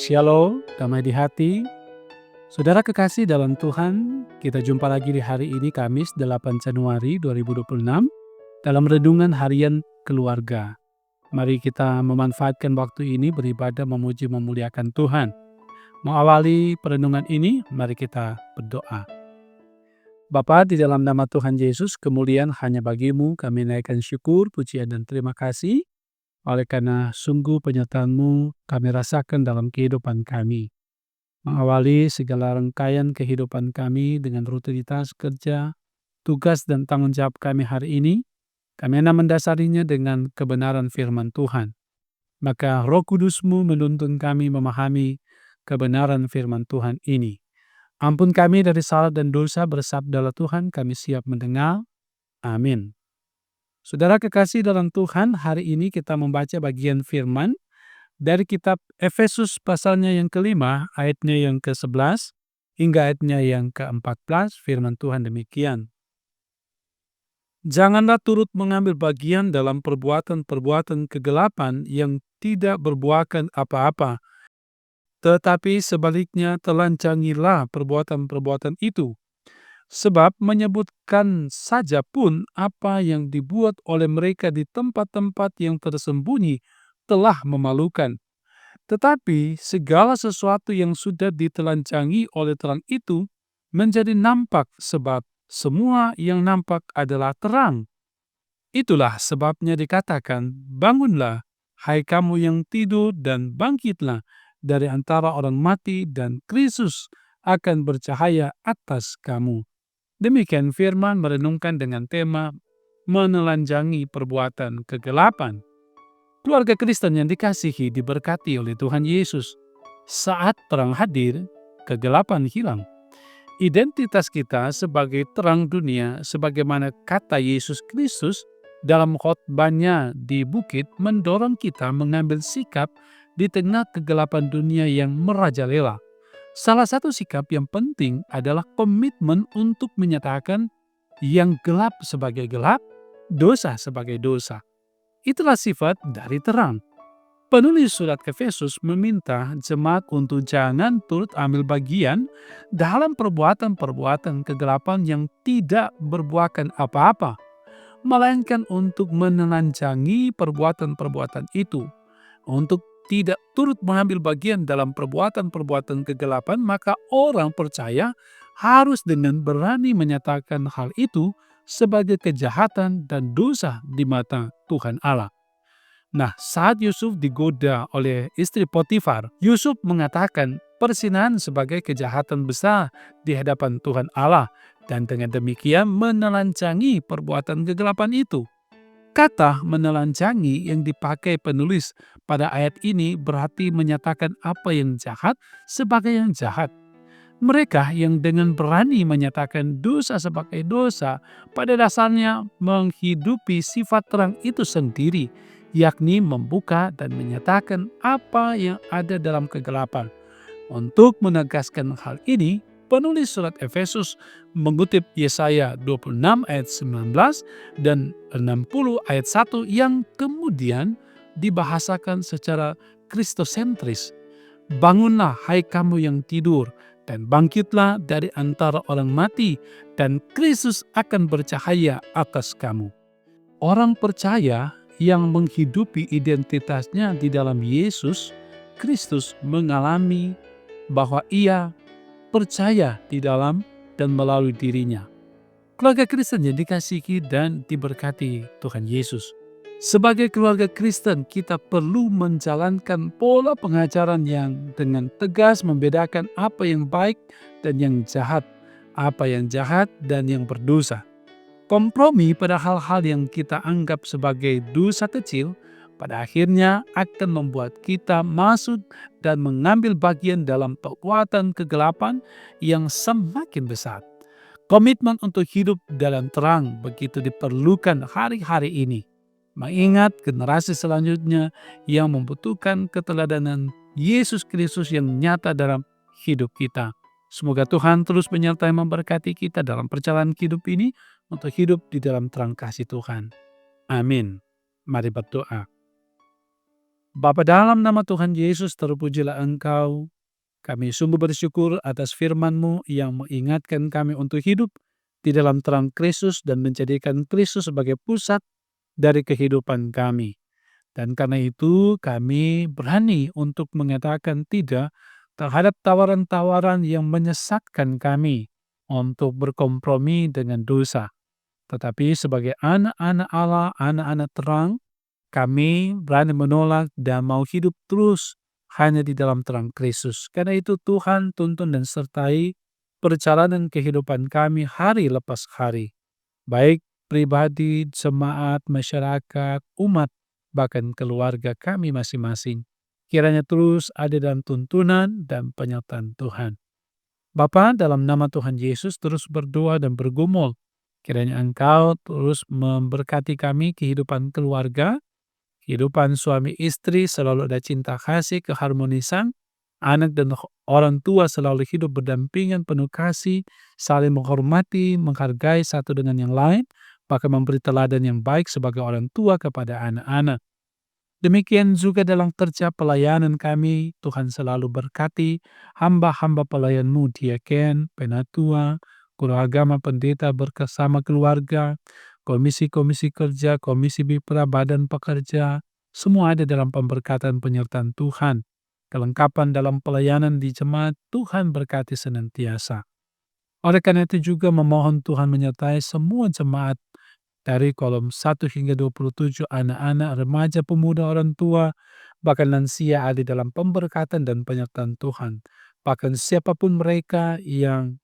Shalom, damai di hati. Saudara kekasih dalam Tuhan, kita jumpa lagi di hari ini Kamis 8 Januari 2026 dalam Renungan Harian Keluarga. Mari kita memanfaatkan waktu ini beribadah memuji memuliakan Tuhan. Mengawali perenungan ini, mari kita berdoa. Bapa, di dalam nama Tuhan Yesus, kemuliaan hanya bagimu, kami naikkan syukur, pujian dan terima kasih. Oleh karena sungguh penyertaan-Mu kami rasakan dalam kehidupan kami. Mengawali segala rangkaian kehidupan kami dengan rutinitas kerja, tugas dan tanggung jawab kami hari ini, kami hendak mendasarinya dengan kebenaran firman Tuhan. Maka Roh Kudus-Mu menuntun kami memahami kebenaran firman Tuhan ini. Ampun kami dari salah dan dosa, bersabdalah Tuhan, kami siap mendengar. Amin. Saudara kekasih dalam Tuhan, hari ini kita membaca bagian firman dari kitab Efesus pasalnya yang kelima, ayatnya yang ke-11 hingga ayatnya yang ke-14, firman Tuhan demikian. Janganlah turut mengambil bagian dalam perbuatan-perbuatan kegelapan yang tidak berbuahkan apa-apa, tetapi sebaliknya telanjangilah perbuatan-perbuatan itu. Sebab menyebutkan saja pun apa yang dibuat oleh mereka di tempat-tempat yang tersembunyi telah memalukan. Tetapi segala sesuatu yang sudah ditelanjangi oleh terang itu menjadi nampak, sebab semua yang nampak adalah terang. Itulah sebabnya dikatakan, bangunlah, hai kamu yang tidur, dan bangkitlah dari antara orang mati, dan Kristus akan bercahaya atas kamu. Demikian firman merenungkan dengan tema menelanjangi perbuatan kegelapan. Keluarga Kristen yang dikasihi diberkati oleh Tuhan Yesus. Saat terang hadir, kegelapan hilang. Identitas kita sebagai terang dunia, sebagaimana kata Yesus Kristus dalam khotbahnya di bukit, mendorong kita mengambil sikap di tengah kegelapan dunia yang merajalela. Salah satu sikap yang penting adalah komitmen untuk menyatakan yang gelap sebagai gelap, dosa sebagai dosa. Itulah sifat dari terang. Penulis surat Efesus meminta jemaat untuk jangan turut ambil bagian dalam perbuatan-perbuatan kegelapan yang tidak berbuahkan apa-apa, melainkan untuk menelanjangi perbuatan-perbuatan itu. Untuk tidak turut mengambil bagian dalam perbuatan-perbuatan kegelapan, maka orang percaya harus dengan berani menyatakan hal itu sebagai kejahatan dan dosa di mata Tuhan Allah. Nah, saat Yusuf digoda oleh istri Potifar, Yusuf mengatakan perzinahan sebagai kejahatan besar di hadapan Tuhan Allah, dan dengan demikian menelanjangi perbuatan kegelapan itu. Kata menelanjangi yang dipakai penulis pada ayat ini berarti menyatakan apa yang jahat sebagai yang jahat. Mereka yang dengan berani menyatakan dosa sebagai dosa pada dasarnya menghidupi sifat terang itu sendiri, yakni membuka dan menyatakan apa yang ada dalam kegelapan. Untuk menegaskan hal ini, penulis surat Efesus mengutip Yesaya 26 ayat 19 dan 60 ayat 1 yang kemudian dibahasakan secara kristosentris. Bangunlah hai kamu yang tidur, dan bangkitlah dari antara orang mati, dan Kristus akan bercahaya atas kamu. Orang percaya yang menghidupi identitasnya di dalam Yesus Kristus mengalami bahwa ia percaya di dalam dan melalui dirinya. Keluarga Kristen yang dikasihi dan diberkati Tuhan Yesus. Sebagai keluarga Kristen, kita perlu menjalankan pola pengajaran yang dengan tegas membedakan apa yang baik dan yang jahat, apa yang jahat dan yang berdosa. Kompromi pada hal-hal yang kita anggap sebagai dosa kecil pada akhirnya akan membuat kita masuk dan mengambil bagian dalam perbuatan kegelapan yang semakin besar. Komitmen untuk hidup dalam terang begitu diperlukan hari-hari ini, mengingat generasi selanjutnya yang membutuhkan keteladanan Yesus Kristus yang nyata dalam hidup kita. Semoga Tuhan terus menyertai memberkati kita dalam perjalanan hidup ini untuk hidup di dalam terang kasih Tuhan. Amin. Mari berdoa. Bapa, dalam nama Tuhan Yesus, terpujilah Engkau. Kami sungguh bersyukur atas firman-Mu yang mengingatkan kami untuk hidup di dalam terang Kristus dan menjadikan Kristus sebagai pusat dari kehidupan kami. Dan karena itu kami berani untuk mengatakan tidak terhadap tawaran-tawaran yang menyesatkan kami untuk berkompromi dengan dosa. Tetapi sebagai anak-anak Allah, anak-anak terang, kami berani menolak dan mau hidup terus hanya di dalam terang Kristus. Karena itu Tuhan tuntun dan sertai perjalanan kehidupan kami hari lepas hari. Baik pribadi, jemaat, masyarakat, umat, bahkan keluarga kami masing-masing. Kiranya terus ada dalam tuntunan dan penyertaan Tuhan. Bapa, dalam nama Tuhan Yesus terus berdoa dan bergumul. Kiranya Engkau terus memberkati kami kehidupan keluarga, kehidupan suami istri selalu ada cinta kasih, keharmonisan, anak dan orang tua selalu hidup berdampingan, penuh kasih, saling menghormati, menghargai satu dengan yang lain, bahkan memberi teladan yang baik sebagai orang tua kepada anak-anak. Demikian juga dalam kerja pelayanan kami, Tuhan selalu berkati hamba-hamba pelayan-Mu, diaken, penatua, guru agama, pendeta bersama keluarga, komisi-komisi kerja, komisi BIPRA, badan pekerja, semua ada dalam pemberkatan penyertaan Tuhan. Kelengkapan dalam pelayanan di jemaat, Tuhan berkati senantiasa. Oleh karena itu juga memohon Tuhan menyertai semua jemaat dari kolom 1 hingga 27, anak-anak, remaja, pemuda, orang tua, bahkan lansia ada dalam pemberkatan dan penyertaan Tuhan. Bahkan siapapun mereka yang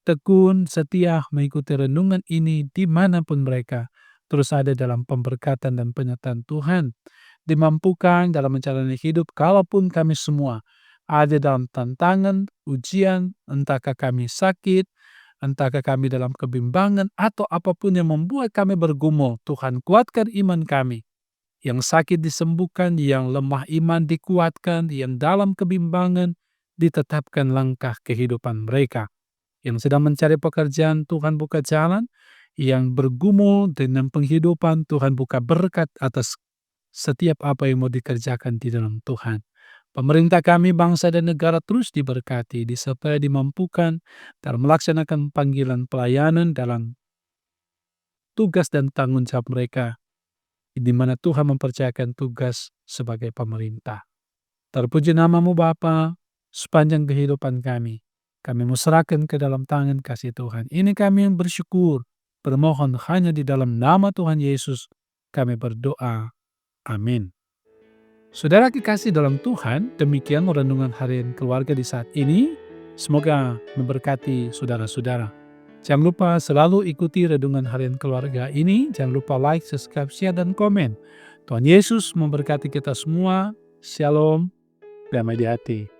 tekun, setia mengikuti renungan ini dimanapun mereka, terus ada dalam pemberkatan dan penyertaan Tuhan. Dimampukan dalam menjalani hidup, kalaupun kami semua ada dalam tantangan, ujian, entahkah kami sakit, entahkah kami dalam kebimbangan, atau apapun yang membuat kami bergumul, Tuhan kuatkan iman kami. Yang sakit disembuhkan, yang lemah iman dikuatkan, yang dalam kebimbangan ditetapkan langkah kehidupan mereka. Yang sedang mencari pekerjaan, Tuhan buka jalan. Yang bergumul dengan penghidupan, Tuhan buka berkat atas setiap apa yang mau dikerjakan di dalam Tuhan. Pemerintah kami, bangsa dan negara terus diberkati, disertai, dimampukan dalam melaksanakan panggilan pelayanan dalam tugas dan tanggung jawab mereka, di mana Tuhan mempercayakan tugas sebagai pemerintah. Terpuji nama-Mu Bapa, sepanjang kehidupan kami. Kami serahkan ke dalam tangan kasih Tuhan. Ini kami yang bersyukur, bermohon hanya di dalam nama Tuhan Yesus. Kami berdoa. Amin. Saudara kekasih dalam Tuhan, demikian renungan harian keluarga di saat ini. Semoga memberkati saudara-saudara. Jangan lupa selalu ikuti renungan harian keluarga ini. Jangan lupa like, subscribe, share, dan komen. Tuhan Yesus memberkati kita semua. Shalom, damai di hati.